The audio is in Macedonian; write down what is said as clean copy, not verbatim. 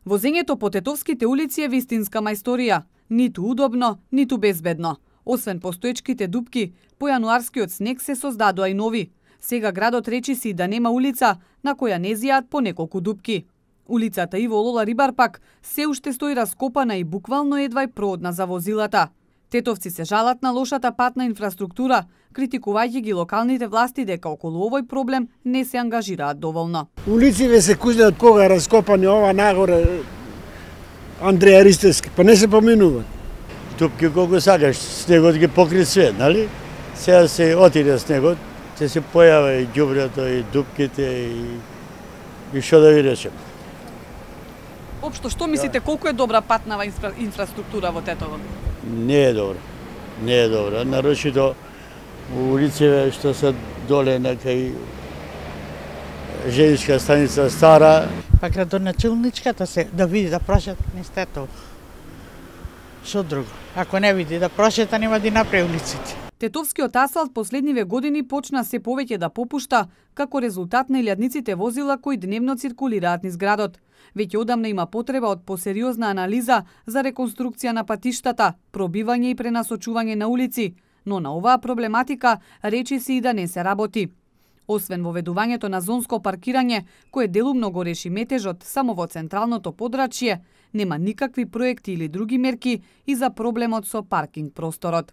Возењето по тетовските улици е вистинска мајсторија. Ниту удобно, ниту безбедно. Освен постоечките дупки, по јануарскиот снег се создадоа и нови. Сега градот речиси да нема улица на која не зијаат по неколку дупки. Улицата Иво Лола Рибар пак се уште стои раскопана и буквално едва е проодна за возилата. Тетовци се жалат на лошата патна инфраструктура, критикувајќи ги локалните власти дека околу овој проблем не се ангажираат доволно. Улиците се кузне од кога е раскопани ова нагоре Андреја Ристевски, па не се поминуваат. Дупки колку сакаш, снегот ги покри све, нали? Сега се отиде снегот, се појава и ѓубрето и дупките и што да ви речем. Општо, што мислите, колку е добра патнава инфраструктура во Тетово? Не е добро. Не е добро. Нарочито улиците што се доле некај железничка станица стара. Па градоначелничката се да види да прошета низ Тетово. Што друго? Ако не види да прошета, нема да направи улиците. Тетовскиот асфалт последниве години почна се повеќе да попушта како резултат на илјадниците возила кои дневно циркулираат низ градот. Веќе одамна има потреба од посериозна анализа за реконструкција на патиштата, пробивање и пренасочување на улици, но на оваа проблематика речиси и да не се работи. Освен воведувањето на зонско паркирање, кое делумно го реши метежот само во централното подрачје, нема никакви проекти или други мерки и за проблемот со паркинг просторот.